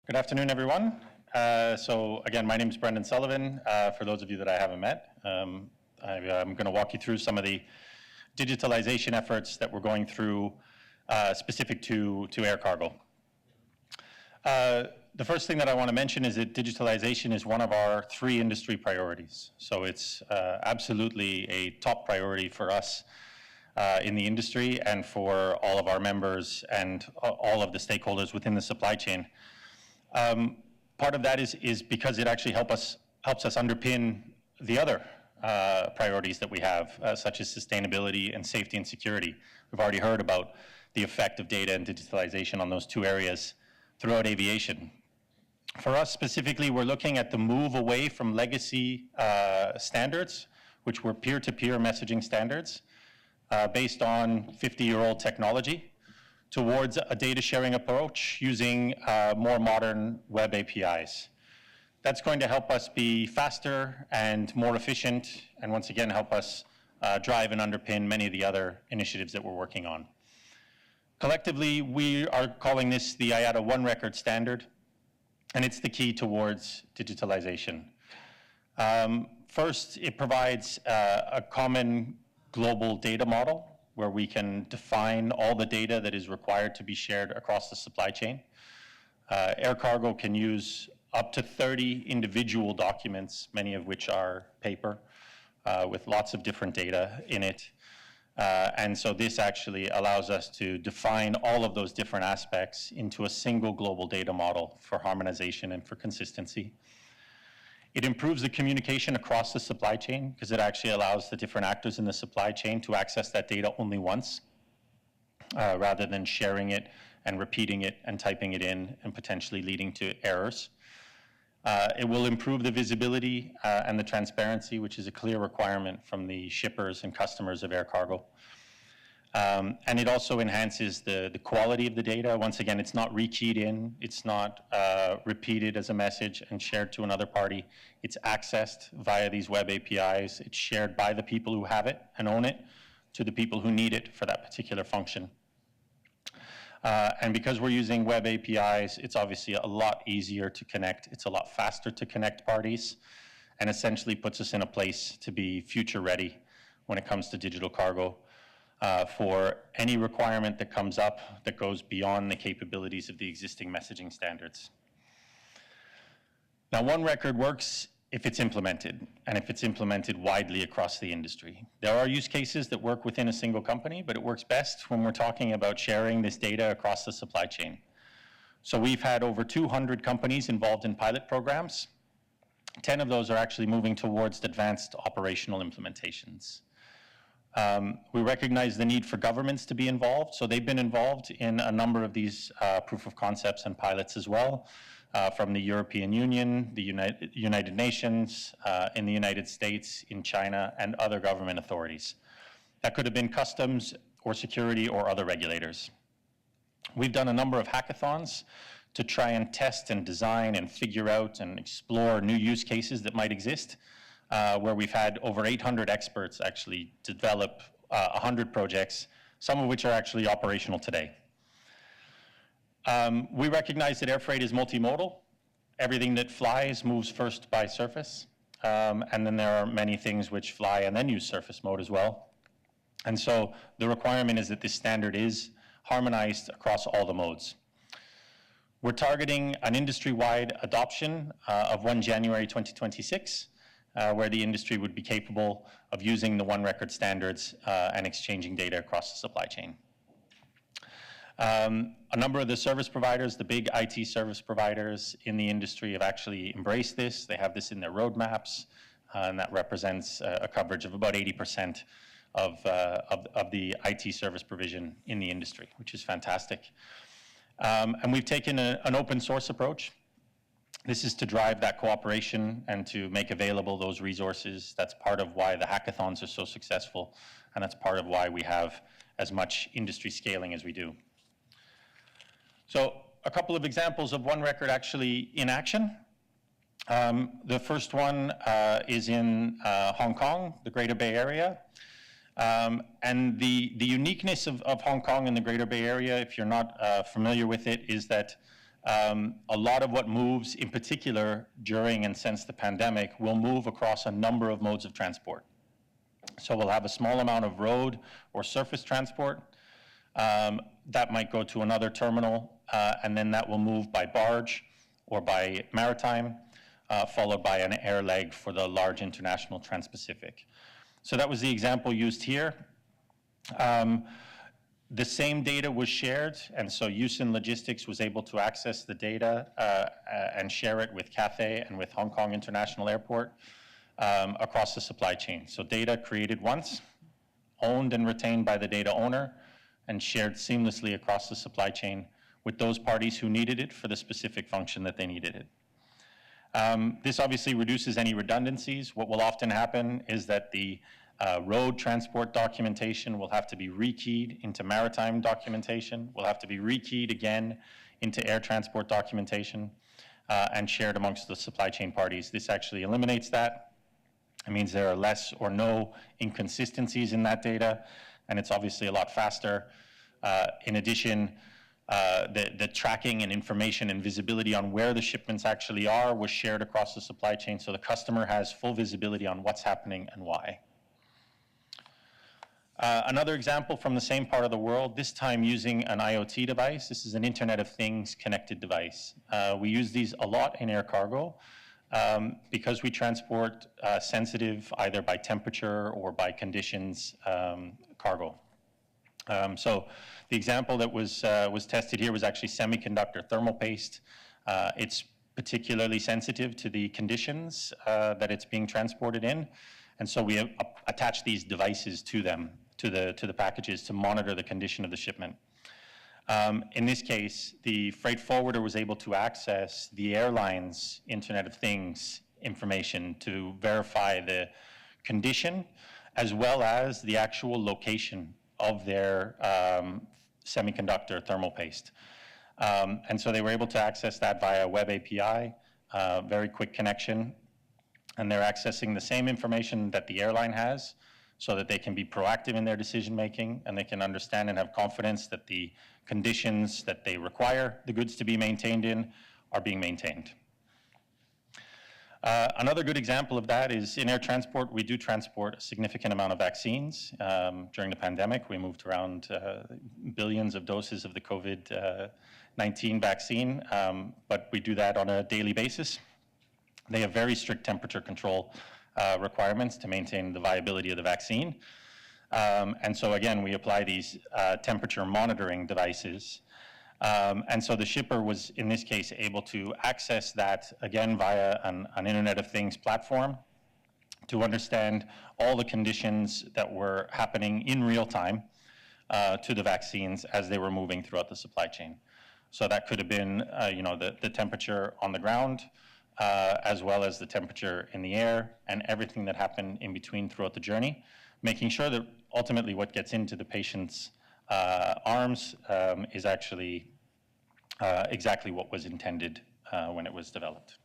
Good afternoon, everyone. So again, my name is Brendan Sullivan. For those of you that I haven't met, I'm going to walk you through some of the digitalization efforts that we're going through specific to air cargo. The first thing that I want to mention is that digitalization is one of our 3 industry priorities. So it's absolutely a top priority for us in the industry and for all of our members and all of the stakeholders within the supply chain. Part of that is because it actually helps us underpin the other priorities that we have, such as sustainability and safety and security. We've already heard about the effect of data and digitalization on those 2 areas throughout aviation. For us specifically, we're looking at the move away from legacy standards, which were peer-to-peer messaging standards based on 50-year-old technology, towards a data sharing approach using more modern web APIs. That's going to help us be faster and more efficient, and once again help us drive and underpin many of the other initiatives that we're working on. Collectively, we are calling this the IATA One Record standard, and it's the key towards digitalization. First, it provides a common global data model where we can define all the data that is required to be shared across the supply chain. Air cargo can use up to 30 individual documents, many of which are paper, with lots of different data in it. And so this actually allows us to define all of those different aspects into a single global data model for harmonization and for consistency. It improves the communication across the supply chain because it actually allows the different actors in the supply chain to access that data only once, rather than sharing it and repeating it and typing it in and potentially leading to errors. It will improve the visibility and the transparency, which is a clear requirement from the shippers and customers of air cargo. And it also enhances the quality of the data. Once again, it's not rekeyed in, it's not repeated as a message and shared to another party. It's accessed via these web APIs. It's shared by the people who have it and own it to the people who need it for that particular function. And because we're using web APIs, it's obviously a lot easier to connect. It's a lot faster to connect parties, and essentially puts us in a place to be future ready when it comes to digital cargo. For any requirement that comes up that goes beyond the capabilities of the existing messaging standards. Now, One Record works if it's implemented, and if it's implemented widely across the industry. There are use cases that work within a single company, but it works best when we're talking about sharing this data across the supply chain. So we've had over 200 companies involved in pilot programs. 10 of those are actually moving towards advanced operational implementations. We recognize the need for governments to be involved, so they've been involved in a number of these proof of concepts and pilots as well, from the European Union, the United Nations, in the United States, in China, and other government authorities. That could have been customs or security or other regulators. We've done a number of hackathons to try and test and design and figure out and explore new use cases that might exist. Where we've had over 800 experts actually develop 100 projects, some of which are actually operational today. We recognize that air freight is multimodal. Everything that flies moves first by surface, and then there are many things which fly and then use surface mode as well. And so the requirement is that this standard is harmonized across all the modes. We're targeting an industry-wide adoption of 1 January 2026. Where the industry would be capable of using the One Record standards and exchanging data across the supply chain. A number of the service providers, the big IT service providers in the industry, have actually embraced this. They have this in their roadmaps, and that represents a coverage of about 80% of the IT service provision in the industry, which is fantastic. And we've taken an open source approach. This is to drive that cooperation and to make available those resources. That's part of why the hackathons are so successful, and that's part of why we have as much industry scaling as we do. So a couple of examples of One Record actually in action. The first one is in Hong Kong, the Greater Bay Area. And the uniqueness of Hong Kong and the Greater Bay Area, if you're not familiar with it, is that A lot of what moves, in particular during and since the pandemic, will move across a number of modes of transport. So we'll have a small amount of road or surface transport. That might go to another terminal, and then that will move by barge or by maritime, followed by an air leg for the large international Trans-Pacific. So that was the example used here. The same data was shared, and so Houston Logistics was able to access the data and share it with Cathay and with Hong Kong International Airport across the supply chain. So data created once, owned and retained by the data owner, and shared seamlessly across the supply chain with those parties who needed it for the specific function that they needed it. This obviously reduces any redundancies. What will often happen is that the road transport documentation will have to be rekeyed into maritime documentation, will have to be rekeyed again into air transport documentation, and shared amongst the supply chain parties. This actually eliminates that. It means there are less or no inconsistencies in that data, and it's obviously a lot faster. In addition, the tracking and information and visibility on where the shipments actually are was shared across the supply chain, so the customer has full visibility on what's happening and why. Another example from the same part of the world, this time using an IoT device. This is an Internet of Things connected device. We use these a lot in air cargo because we transport sensitive, either by temperature or by conditions, cargo. So the example that was tested here was actually semiconductor thermal paste. It's particularly sensitive to the conditions that it's being transported in, and so we attach these devices to them, to the packages, to monitor the condition of the shipment. In this case, the freight forwarder was able to access the airline's Internet of Things information to verify the condition as well as the actual location of their semiconductor thermal paste. And so they were able to access that via a web API, very quick connection, and they're accessing the same information that the airline has so that they can be proactive in their decision making, and they can understand and have confidence that the conditions that they require the goods to be maintained in are being maintained. Another good example of that is in air transport, we do transport a significant amount of vaccines. During the pandemic, we moved around billions of doses of the COVID-19 vaccine, but we do that on a daily basis. They have very strict temperature control requirements to maintain the viability of the vaccine. And so again, we apply these temperature monitoring devices. And so the shipper was, in this case, able to access that, again, via an Internet of Things platform to understand all the conditions that were happening in real time to the vaccines as they were moving throughout the supply chain. So that could have been, you know, the temperature on the ground, as well as the temperature in the air, and everything that happened in between throughout the journey, making sure that ultimately what gets into the patient's arms is actually exactly what was intended when it was developed.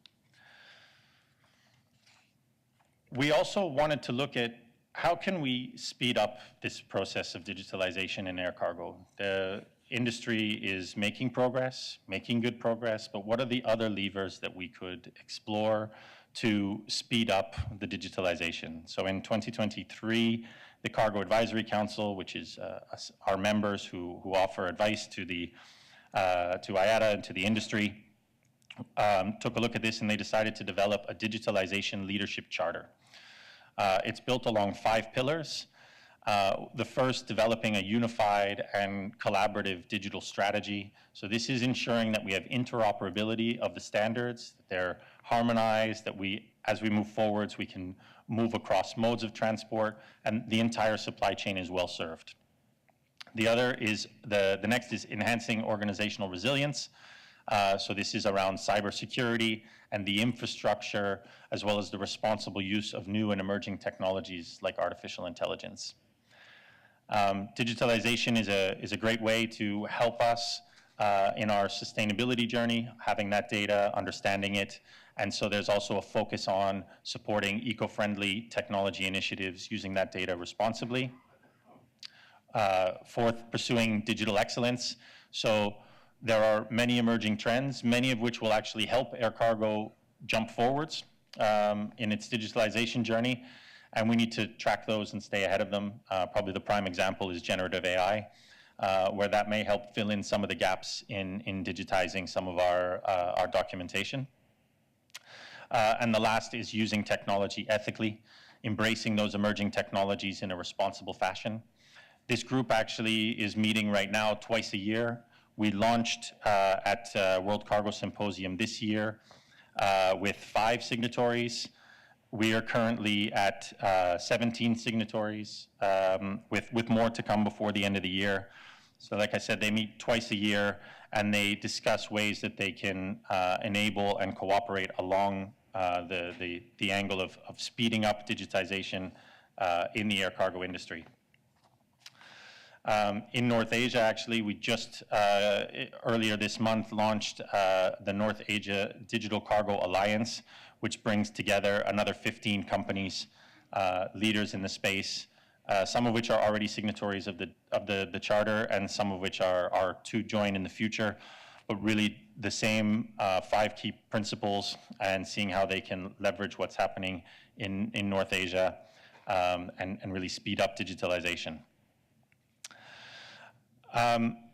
We also wanted to look at how can we speed up this process of digitalization in air cargo. The industry is making progress, making good progress, but what are the other levers that we could explore to speed up the digitalization? So in 2023, the Cargo Advisory Council, which is our members who offer advice to the to IATA and to the industry, took a look at this, and they decided to develop a digitalization leadership charter. It's built along 5 pillars. The first, developing a unified and collaborative digital strategy. So this is ensuring that we have interoperability of the standards, that they're harmonized, that we, as we move forwards, we can move across modes of transport, and the entire supply chain is well served. The other is, the next is enhancing organizational resilience. So this is around cybersecurity and the infrastructure, as well as the responsible use of new and emerging technologies like artificial intelligence. Digitalization is a great way to help us in our sustainability journey, having that data, understanding it, and so there's also a focus on supporting eco-friendly technology initiatives using that data responsibly. Fourth, pursuing digital excellence. So There are many emerging trends, many of which will actually help air cargo jump forwards in its digitalization journey, and we need to track those and stay ahead of them. Probably the prime example is generative AI, where that may help fill in some of the gaps in digitizing some of our documentation. And the last is using technology ethically, embracing those emerging technologies in a responsible fashion. This group actually is meeting right now twice a year. We launched at World Cargo Symposium this year with 5 signatories. We are currently at 17 signatories, with more to come before the end of the year. So like I said, they meet twice a year, and they discuss ways that they can enable and cooperate along the angle of speeding up digitization in the air cargo industry. In North Asia, actually, we just earlier this month launched the North Asia Digital Cargo Alliance, which brings together another 15 companies, leaders in the space, some of which are already signatories of the charter, and some of which are to join in the future. But really the same 5 key principles, and seeing how they can leverage what's happening in North Asia and really speed up digitalization.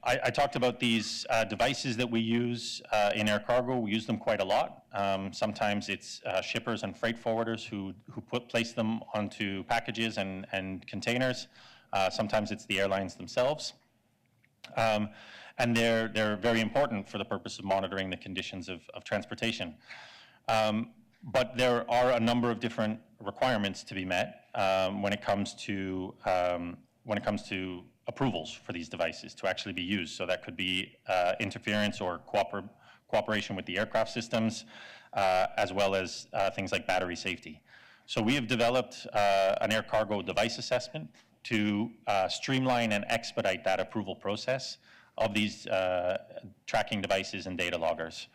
I talked about these devices that we use in air cargo. We use them quite a lot. Sometimes it's shippers and freight forwarders who place them onto packages and containers. Sometimes it's the airlines themselves. And they're very important for the purpose of monitoring the conditions of transportation. But there are a number of different requirements to be met when it comes to approvals for these devices to actually be used. So that could be interference or cooperation with the aircraft systems, as well as things like battery safety. So we have developed an air cargo device assessment to streamline and expedite that approval process of these tracking devices and data loggers.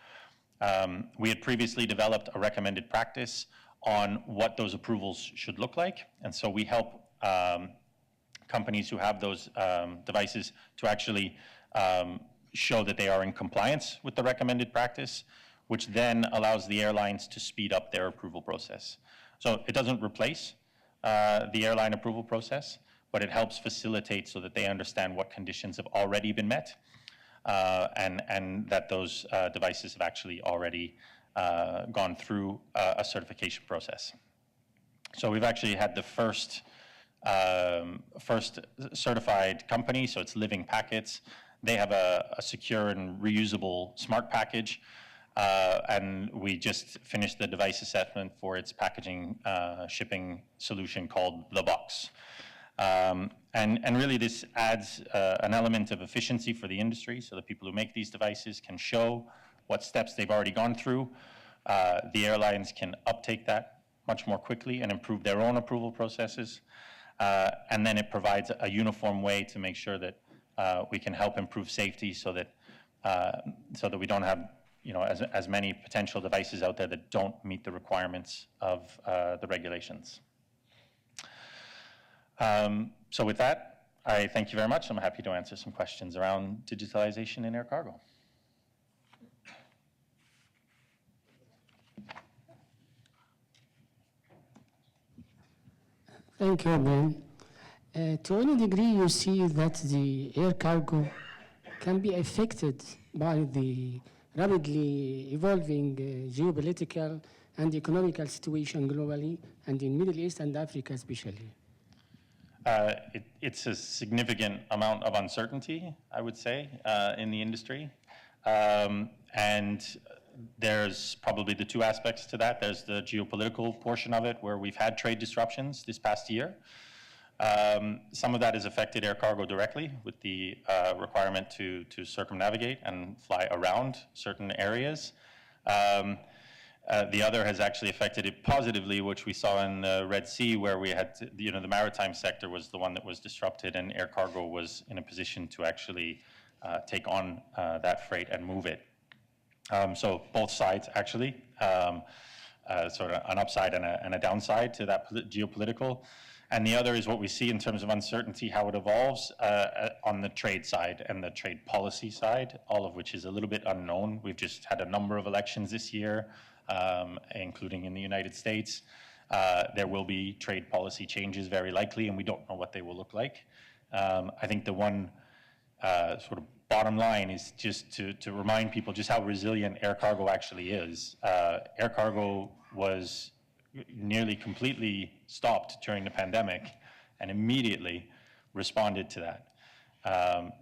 We had previously developed a recommended practice on what those approvals should look like, and so we help companies who have those devices to actually show that they are in compliance with the recommended practice, which then allows the airlines to speed up their approval process. So it doesn't replace the airline approval process, but it helps facilitate so that they understand what conditions have already been met, and that those devices have actually already gone through a certification process. So we've actually had the first certified company, so it's Living Packets. They have a secure and reusable smart package, and we just finished the device assessment for its packaging shipping solution called The Box. And really this adds an element of efficiency for the industry, so the people who make these devices can show what steps they've already gone through. The airlines can uptake that much more quickly and improve their own approval processes. And then it provides a uniform way to make sure that we can help improve safety, so that we don't have as many potential devices out there that don't meet the requirements of the regulations. So with that, I thank you very much. I'm happy to answer some questions around digitalization in air cargo. Thank you, Ben. To any degree, you see that the air cargo can be affected by the rapidly evolving geopolitical and economical situation globally, and in Middle East and Africa especially. It's a significant amount of uncertainty, I would say, in the industry. And there's probably the 2 aspects to that. There's the geopolitical portion of it, where we've had trade disruptions this past year. Some of that has affected air cargo directly, with the requirement to circumnavigate and fly around certain areas. The other has actually affected it positively, which we saw in the Red Sea, where we had, the maritime sector was the one that was disrupted, and air cargo was in a position to actually take on that freight and move it. So both sides, actually, sort of an upside and a downside to that geopolitical. And the other is what we see in terms of uncertainty, how it evolves on the trade side and the trade policy side, all of which is a little bit unknown. We've just had a number of elections this year, including in the United States. There will be trade policy changes very likely, and we don't know what they will look like. I think the one sort of bottom line is just to remind people just how resilient air cargo actually is. Air cargo was nearly completely stopped during the pandemic and immediately responded to that.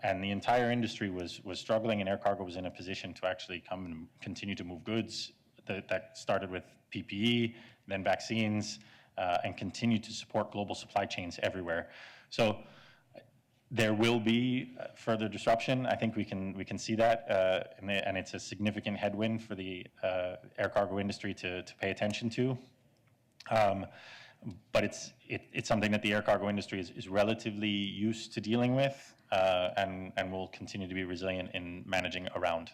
And the entire industry was struggling, and air cargo was in a position to actually come and continue to move goods. That started with PPE, then vaccines, and continued to support global supply chains everywhere. So there will be further disruption. I think we can see that, and it's a significant headwind for the air cargo industry to pay attention to. But it's something that the air cargo industry is relatively used to dealing with, and will continue to be resilient in managing around.